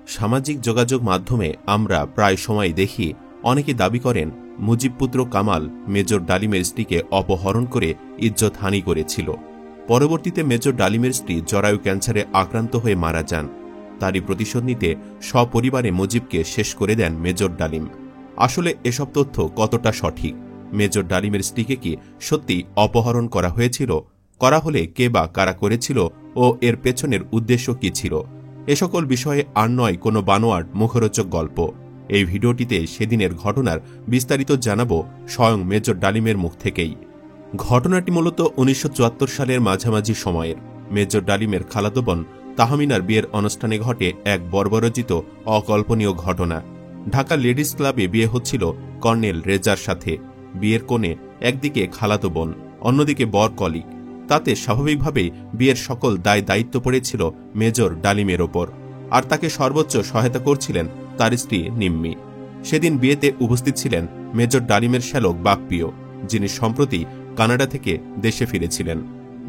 সামাজিক যোগাযোগ মাধ্যমে আমরা প্রায় সময় দেখি অনেকে দাবি করেন মুজিবপুত্র কামাল মেজর ডালিমের স্ত্রীকে অপহরণ করে ইজ্জতহানি করেছিল। পরবর্তীতে মেজর ডালিমের স্ত্রী জরায়ু ক্যান্সারে আক্রান্ত হয়ে মারা যান। তারই প্রতিশোধ নিতে সপরিবারে মুজিবকে শেষ করে দেন মেজর ডালিম। আসলে এসব তথ্য কতটা সঠিক? মেজর ডালিমের স্ত্রীকে কি সত্যি অপহরণ করা হয়েছিল? করা হলে কে বা কারা করেছিল ও এর পেছনের উদ্দেশ্য কি ছিল? এ সকল বিষয়ে আর নয় কোনো বানোয়াট মুখরোচক গল্প। এই ভিডিওটিতে সেদিনের ঘটনার বিস্তারিত জানাবো স্বয়ং মেজর ডালিমের মুখ থেকেই। ঘটনাটি মূলত 1974 সালের মাঝামাঝি সময়ের। মেজর ডালিমের খালাতো বোন তাহমিনার বিয়ের অনুষ্ঠানে ঘটে এক বর্বরচিত অকল্পনীয় ঘটনা। ঢাকা লেডিস ক্লাবে বিয়ে হচ্ছিল কর্নেল রেজার সাথে। বিয়ের কোণে একদিকে খালাতো বোন, অন্যদিকে বর কলিগ। তাতে স্বাভাবিকভাবেই বিয়ের সকল দায় দায়িত্ব পড়েছিল মেজর ডালিমের ওপর, আর তাকে সর্বোচ্চ সহায়তা করছিলেন তার স্ত্রী নিম্মি। সেদিন বিয়েতে উপস্থিত ছিলেন মেজর ডালিমের শ্যালক বাপ্পিও, যিনি সম্প্রতি কানাডা থেকে দেশে ফিরেছিলেন।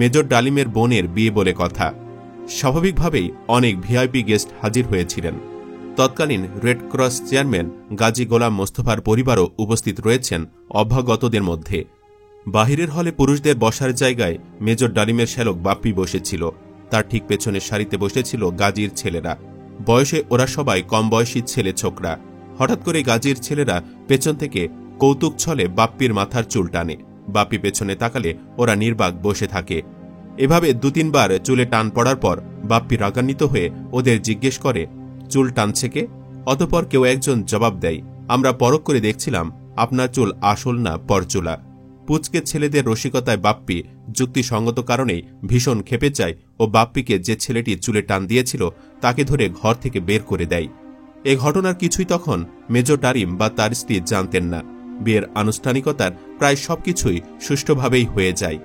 মেজর ডালিমের বোনের বিয়ে বলে কথা। স্বাভাবিকভাবেই অনেক ভিআইপি গেস্ট হাজির হয়েছিলেন। তৎকালীন রেড ক্রস চেয়ারম্যান গাজী গোলাম মোস্তফার পরিবারও উপস্থিত রয়েছেন অভ্যাগতদের মধ্যে। বাহিরের হলে পুরুষদের বসার জায়গায় মেজর ডালিমের শ্যালক বাপ্পি বসেছিল। তার ঠিক পেছনের সারিতে বসেছিল গাজীর ছেলেরা। বয়সে ওরা সবাই কম বয়সী ছেলে ছোকরা। হঠাৎ করে গাজীর ছেলেরা পেছন থেকে কৌতুক ছলে বাপ্পির মাথার চুল টানে। বাপ্পি পেছনে তাকালে ওরা নির্বাক বসে থাকে। এভাবে 2-3 বার চুলে টান পড়ার পর বাপ্পি রাগান্বিত হয়ে ওদের জিজ্ঞেস করে, চুল টানছে কে? অতঃপর কেউ একজন জবাব দেয়, আমরা পরখ করে দেখছিলাম আপনার চুল আসল না পরচুলা। পুচকে ছেলেদের রসিকতায় বাপ্পি যুক্তিসঙ্গত কারণেই ভীষণ ক্ষেপে যায় ও বাপ্পিকে যে ছেলেটি চুলে টান দিয়েছিল তাকে ধরে ঘর থেকে বের করে দেয়। এ ঘটনার কিছুই তখন মেজর ডালিম বা তার স্ত্রী জানতেন না। বিয়ের আনুষ্ঠানিকতার প্রায় সবকিছুই সুষ্ঠুভাবেই হয়ে যায়।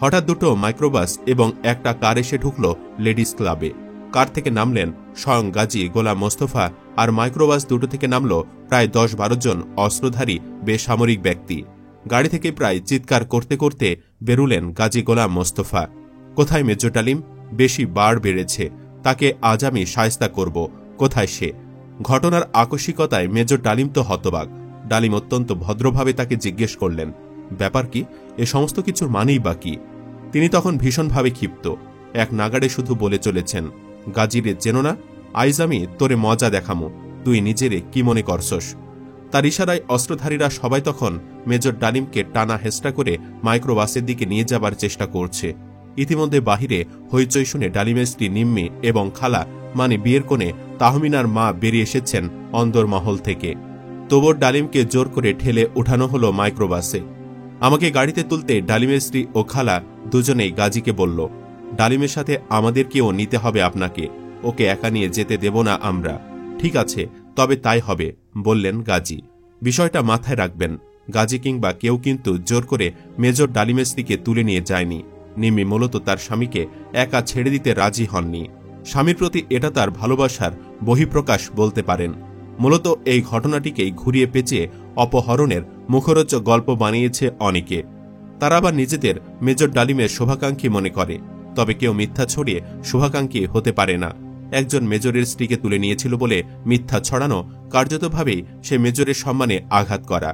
হঠাৎ দুটো মাইক্রোবাস এবং একটা কার এসে ঢুকল লেডিস ক্লাবে। কার থেকে নামলেন স্বয়ং গাজী গোলাম মোস্তফা, আর মাইক্রোবাস দুটো থেকে নামল প্রায় 10-12 জন অস্ত্রধারী বেসামরিক ব্যক্তি। গাড়ি থেকে প্রায় চিৎকার করতে করতে বেরুলেন গাজী গোলাম মোস্তফা। কোথায় মেজর ডালিম? বেশি বার বেড়েছে, তাকে আজ আমি শায়েস্তা করব। কোথায় সে? ঘটনার আকস্মিকতায় মেজর ডালিম তো হতবাক। ডালিম অত্যন্ত ভদ্রভাবে তাকে জিজ্ঞেস করলেন, ব্যাপার কি? এ সমস্ত কিছুর মানেই বা কি? তিনি তখন ভীষণভাবে ক্ষিপ্ত। এক নাগাড়ে শুধু বলে চলেছেন, গাজীরে চেনো না? আইজ আমি তোরে মজা দেখামো, তুই নিজেরে কি মনে করছস? তার ইশারায় অস্ত্রধারীরা সবাই তখন মেজর ডালিমকে টানা হেঁচড়া করে মাইক্রোবাসের দিকে নিয়ে যাবার চেষ্টা করছে। ইতিমধ্যে বাহিরে হইচই শুনে ডালিমের স্ত্রী নিম্মি এবং খালা মানে বিয়ের কোণে তাহমিনার মা বেরিয়ে এসেছেন অন্দরমহল থেকে। তবুও ডালিমকে জোর করে ঠেলে উঠানো হলো মাইক্রোবাসে। আমাকে গাড়িতে তুলতে ডালিমের স্ত্রী ও খালা দুজনেই গাজীকে বলল, ডালিমের সাথে আমাদেরকেও নিতে হবে আপনাকে, ওকে একা নিয়ে যেতে দেব না আমরা। ঠিক আছে, তবে তাই হবে, বললেন গাজী। বিষয়টা মাথায় রাখবেন, গাজী কিংবা কেউ কিন্তু জোর করে মেজর ডালিমের স্ত্রীকে তুলে নিয়ে যায়নি। নিম্মি মূলত তার স্বামীকে একা ছেড়ে দিতে রাজি হননি। স্বামীর প্রতি এটা তার ভালোবাসার বহিঃপ্রকাশ বলতে পারেন। মূলত এই ঘটনাটিকেই ঘুরিয়ে পেঁচিয়ে অপহরণের মুখরোচক গল্প বানিয়েছে অনেকে। তারা আবার নিজেদের মেজর ডালিমের শুভাকাঙ্ক্ষী মনে করে। তবে কেউ মিথ্যা ছড়িয়ে শুভাকাঙ্ক্ষী হতে পারে না। একজন মেজরের স্ত্রীকে তুলে নিয়েছিল বলে মিথ্যা ছড়ানো কার্যতভাবেই সে মেজরের সম্মানে আঘাত করা,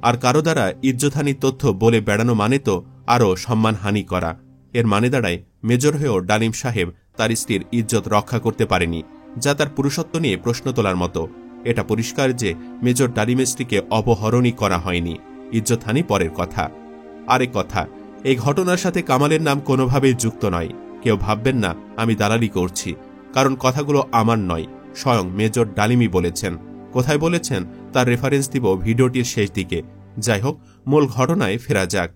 আর কারো দ্বারা ইজ্জতহানি তথ্য বলে বেড়ানো মানে তো আরও সম্মানহানি করা। এর মানে দাঁড়ায় মেজর হয়েও ডালিম সাহেব তার স্ত্রীর ইজ্জত রক্ষা করতে পারেনি, যা তার পুরুষত্ব নিয়ে প্রশ্ন তোলার মতো। এটা পরিষ্কার যে মেজর ডালিমের স্ত্রীকে অপহরণই করা হয়নি, ইজ্জতহানি পরের কথা। আরেক কথা, এই ঘটনার সাথে কামালের নাম কোনোভাবেই যুক্ত নয়। কেউ ভাববেন না আমি দালালি করছি, কারণ কথাগুলো আমার নয়, স্বয়ং মেজর ডালিমই বলেছেন। কোথায় বলেছেন তার রেফারেন্স দিব ভিডিওটির শেষ দিকে। যাই হোক, মূল ঘটনায় ফেরা যাক।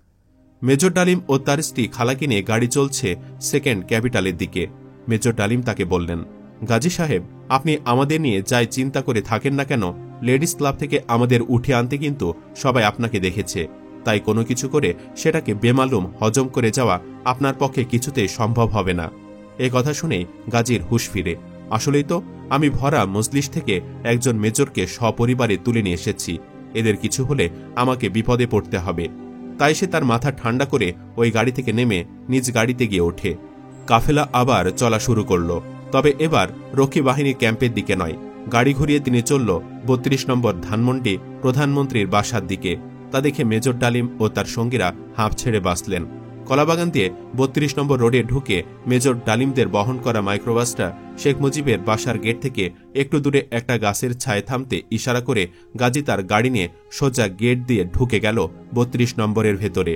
মেজর ডালিম ও তার স্ত্রী খালাকে নিয়ে গাড়ি চলছে সেকেন্ড ক্যাপিটালের দিকে। মেজর ডালিম তাকে বললেন, গাজী সাহেব, আপনি আমাদের নিয়ে যাই চিন্তা করে থাকেন না কেন, লেডিস ক্লাব থেকে আমাদের উঠে আনতে কিন্তু সবাই আপনাকে দেখেছে। তাই কোনো কিছু করে সেটাকে বেমালুম হজম করে যাওয়া আপনার পক্ষে কিছুতেই সম্ভব হবে না। এ কথা শুনে গাজীর হুঁশ ফিরে। আসলেই তো, আমি ভরা মজলিস থেকে একজন মেজরকে সপরিবারে তুলে নিয়ে এসেছি। এদের কিছু হলে আমাকে বিপদে পড়তে হবে। তাই সে তার মাথা ঠান্ডা করে ওই গাড়ি থেকে নেমে নিজ গাড়িতে গিয়ে ওঠে। কাফেলা আবার চলা শুরু করল, তবে এবার রক্ষী বাহিনীর ক্যাম্পের দিকে নয়, গাড়ি ঘুরিয়ে তিনি চলল ৩২ নম্বর ধানমন্ডি প্রধানমন্ত্রীর বাসার দিকে। তা দেখে মেজর ডালিম ও তার সঙ্গীরা হাঁপ ছেড়ে বাঁচলেন। কলাবাগান দিয়ে ৩২ নম্বর রোডে ঢুকে মেজর ডালিমদের বহন করা মাইক্রোবাসটা শেখ মুজিবের বাসার গেট থেকে একটু দূরে একটা গাছের ছায়ে থামতে ইশারা করে গাজী তার গাড়ি নিয়ে সোজা গেট দিয়ে ঢুকে গেল ৩২ নম্বরের ভেতরে।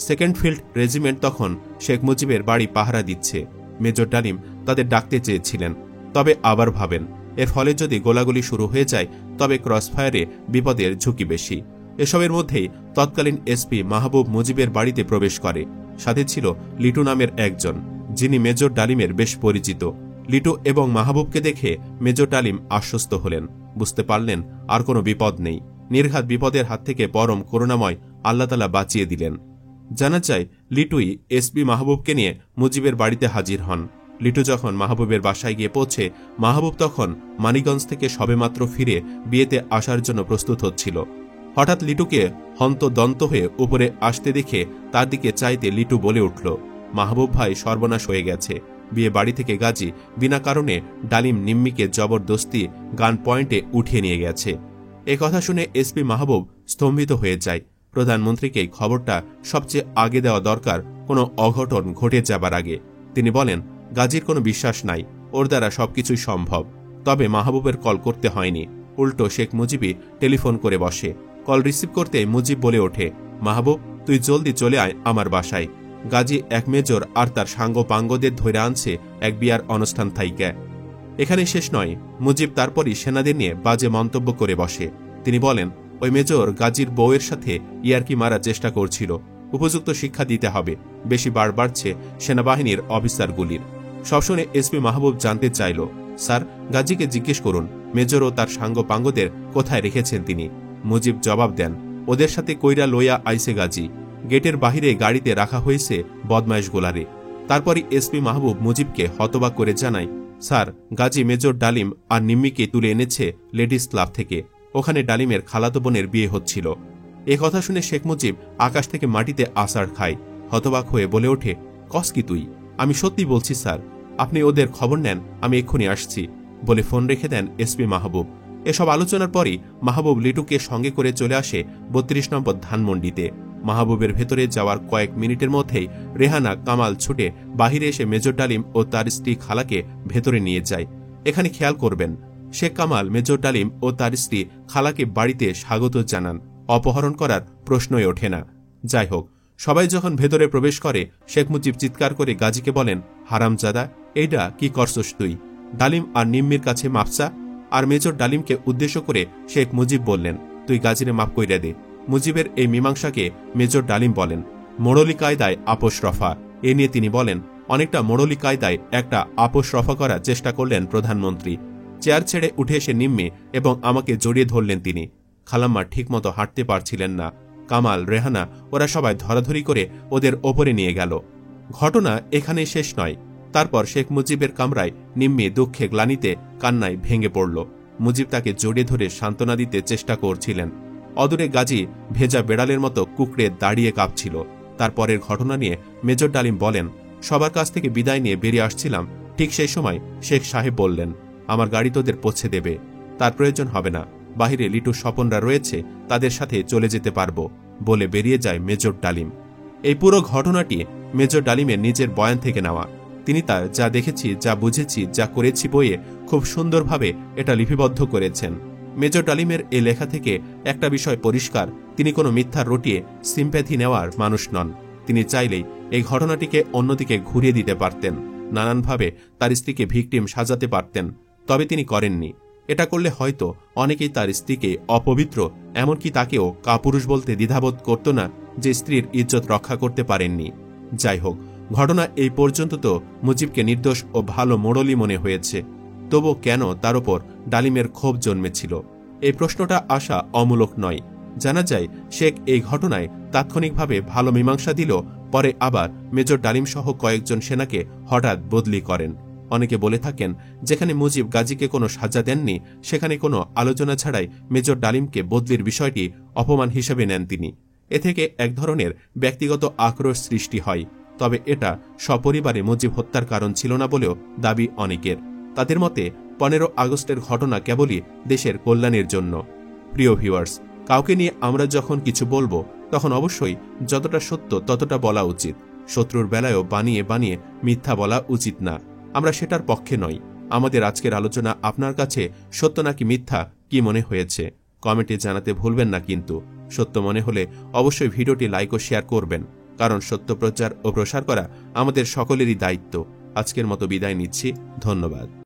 সেকেন্ড ফিল্ড রেজিমেন্ট তখন শেখ মুজিবের বাড়ি পাহারা দিচ্ছে। মেজর ডালিম তাদের ডাকতে চেয়েছিলেন, তবে আবার ভাবেন এর ফলে যদি গোলাগুলি শুরু হয়ে যায় তবে ক্রসফায়ারে বিপদের ঝুঁকি বেশি। এসবের মধ্যেই তৎকালীন এসপি মাহবুব মুজিবের বাড়িতে প্রবেশ করে। সাথে ছিল লিটু নামের একজন, যিনি মেজর ডালিমের বেশ পরিচিত। লিটু এবং মাহবুবকে দেখে মেজর ডালিম আশ্বস্ত হলেন, বুঝতে পারলেন আর কোনো বিপদ নেই। নির্ঘাত বিপদের হাত থেকে পরম করুণাময় আল্লাহ তাআলা বাঁচিয়ে দিলেন। জানা যায় লিটুই এসপি মাহবুবকে নিয়ে মুজিবের বাড়িতে হাজির হন। লিটু যখন মাহবুবের বাসায় গিয়ে পৌঁছে, মাহবুব তখন মানিকগঞ্জ থেকে সবেমাত্র ফিরে বিয়েতে আসার জন্য প্রস্তুত হচ্ছিল। হঠাৎ লিটুকে হন্তদন্ত হয়ে উপরে আসতে দেখে তার দিকে চাইতে লিটু বলে উঠল, মাহবুব ভাই সর্বনাশ হয়ে গেছে। বিয়ে বাড়ি থেকে গাজী বিনা কারণে ডালিম নিম্মিকে জবরদস্তি গান পয়েন্টে উঠিয়ে নিয়ে গেছে। এ কথা শুনে এসপি মাহবুব স্তম্ভিত হয়ে যায়। প্রধানমন্ত্রীকে খবরটা সবচেয়ে আগে দেওয়া দরকার, কোনো অঘটন ঘটে যাবার আগে। তিনি বলেন, গাজীর কোনো বিশ্বাস নাই, ওর দ্বারা সবকিছুই সম্ভব। তবে মাহবুবের কল করতে হয়নি, উল্টো শেখ মুজিবই টেলিফোন করে বসে। কল রিসিভ করতে মুজিব বলে ওঠে, মাহবুব তুই জলদি চলে আয় আমার বাসায়। গাজী এক মেজর আর তার সাঙ্গ পাঙ্গদের ধরে আনছে এক বিয়ার অনুষ্ঠান থাইকা। এখানে শেষ নয়, মুজিব তারপরই সেনাদের নিয়ে বাজে মন্তব্য করে বসে। তিনি বলেন, ওই মেজর গাজীর বউয়ের সাথে ইয়ারকি মারার চেষ্টা করছিল, উপযুক্ত শিক্ষা দিতে হবে। বেশি বার বাড়ছে সেনাবাহিনীর অফিসারগুলির। সব শুনে এসপি মাহবুব জানতে চাইল, স্যার গাজীকে জিজ্ঞেস করুন মেজর ও তার সাঙ্গ পাঙ্গদের কোথায় রেখেছেন তিনি। মুজিব জবাব দেন, ওদের সাথে কইরা লইয়া আইসে গাজী, গেটের বাহিরে গাড়িতে রাখা হয়েছে বদমাইশ গোলারে। তারপরই এসপি মাহবুব মুজিবকে হতবাক করে জানায়, স্যার গাজী মেজর ডালিম আর নিম্মিকে তুলে এনেছে লেডিস ক্লাব থেকে, ওখানে ডালিমের খালাতো বোনের বিয়ে হচ্ছিল। এ কথা শুনে শেখ মুজিব আকাশ থেকে মাটিতে আছাড় খায়। হতবাক হয়ে বলে ওঠে, কস কি তুই? আমি সত্যি বলছি স্যার, আপনি ওদের খবর নেন, আমি এক্ষুনি আসছি বলে ফোন রেখে দেন এসপি মাহবুব। এসব আলোচনার পরই মাহবুব লিটুকে সঙ্গে করে চলে আসে ৩২ নম্বর ধানমন্ডিতে। মাহবুবের ভেতরে যাওয়ার কয়েক মিনিটের মধ্যেই রেহানা কামাল ছুটে বাহিরে এসে মেজর ডালিম ও তার স্ত্রী খালাকে ভেতরে নিয়ে যায়। এখানে খেয়াল করবেন, শেখ কামাল মেজর ডালিম ও তার স্ত্রী খালাকে বাড়িতে স্বাগত জানান, অপহরণ করার প্রশ্নই ওঠে না। যাই হোক, সবাই যখন ভেতরে প্রবেশ করে শেখ মুজিব চিৎকার করে গাজীকে বলেন, হারামজাদা, এইটা কি করছস তুই? ডালিম আর নিম্মির কাছে মাপসা। আর মেজর ডালিমকে উদ্দেশ্য করে শেখ মুজিব বললেন, তুই গাজীরে মাপ কইরা দে। মুজিবের এই মীমাংসাকে মেজর ডালিম বলেন মোড়লি কায়দায় আপোষ রফা। এ নিয়ে তিনি বলেন, অনেকটা মোড়লি কায়দায় একটা আপোষ রফা করার চেষ্টা করলেন প্রধানমন্ত্রী। চেয়ার ছেড়ে উঠে এসে নিম্মি এবং আমাকে জড়িয়ে ধরলেন তিনি। খালাম্মা ঠিকমতো হাঁটতে পারছিলেন না। কামাল, রেহানা ওরা সবাই ধরাধরি করে ওদের ওপরে নিয়ে গেল। ঘটনা এখানে শেষ নয়। তারপর শেখ মুজিবের কামরায় নিম্মি দুঃখে গ্লানিতে কান্নায় ভেঙে পড়ল। মুজিব তাকে জড়িয়ে ধরে সান্ত্বনা দিতে চেষ্টা করছিলেন। অদূরে গাজী ভেজা বেড়ালের মতো কুকড়ে দাঁড়িয়ে কাঁপছিল। তারপরের ঘটনা নিয়ে মেজর ডালিম বলেন, সবার কাছ থেকে বিদায় নিয়ে বেরিয়ে আসছিলাম, ঠিক সেই সময় শেখ সাহেব বললেন, আমার গাড়ি তোদের পৌঁছে দেবে, তার প্রয়োজন হবে না, বাহিরে লিটু স্বপনরা রয়েছে, তাদের সাথে চলে যেতে পারবো বলে বেরিয়ে যায় মেজর ডালিম। এই পুরো ঘটনাটি মেজর ডালিমের নিজের বয়ান থেকে নেওয়া। তিনি তার যা দেখেছি, যা বুঝেছি, যা করেছি বইয়ে খুব সুন্দরভাবে এটা লিপিবদ্ধ করেছেন। মেজর ডালিমের এই লেখা থেকে একটা বিষয় পরিষ্কার, তিনি কোনো মিথ্যা রটিয়ে সিম্প্যাথি নেওয়ার মানুষ নন। তিনি চাইলেই এই ঘটনাটিকে অন্যদিকে ঘুরিয়ে দিতে পারতেন, নানানভাবে তার স্ত্রীকে ভিকটিম সাজাতে পারতেন, তবে তিনি করেননি। এটা করলে হয়তো অনেকেই তার স্ত্রীকে অপবিত্র, এমনকি তাকেও কাপুরুষ বলতে দ্বিধাবোধ করত না, যে স্ত্রীর ইজ্জত রক্ষা করতে পারেননি। যাই হোক, ঘটনা এই পর্যন্ত তো মুজিবকে নির্দোষ ও ভালো মোড়লি মনে হয়েছে, তবু কেন তার ওপর ডালিমের ক্ষোভ জন্মেছিল? এই প্রশ্নটা আসা অমূলক নয়। জানা যায় শেখ এই ঘটনায় তাৎক্ষণিকভাবে ভালো মীমাংসা দিল, পরে আবার মেজর ডালিম সহ কয়েকজন সেনাকে হঠাৎ বদলি করেন। অনেকে বলে থাকেন, যেখানে মুজিব গাজীকে কোনো সাজা দেননি, সেখানে কোনো আলোচনা ছাড়াই মেজর ডালিমকে বদলির বিষয়টি অপমান হিসেবে নেন তিনি। এ থেকে এক ধরনের ব্যক্তিগত আক্রোশ সৃষ্টি হয়। তবে এটা সপরিবারে মুজিব হত্যার কারণ ছিল না বলেও দাবি অনেকের। তাদের মতে 15 আগস্টের ঘটনা কেবলই দেশের কল্যাণের জন্য। প্রিয় ভিউয়ার্স, কাউকে নিয়ে আমরা যখন কিছু বলবো তখন অবশ্যই যতটা সত্য ততটা বলা উচিত। শত্রুর বেলায়ও বানিয়ে বানিয়ে মিথ্যা বলা উচিত না। আমরা সেটার পক্ষে নই। আমাদের আজকের আলোচনা আপনার কাছে সত্য নাকি মিথ্যা কি মনে হয়েছে কমেন্টে জানাতে ভুলবেন না। কিন্তু সত্য মনে হলে অবশ্যই ভিডিওটি লাইক ও শেয়ার করবেন, কারণ সত্য প্রচার ও প্রসার করা আমাদের সকলেরই দায়িত্ব। আজকের মতো বিদায় নিচ্ছি, ধন্যবাদ।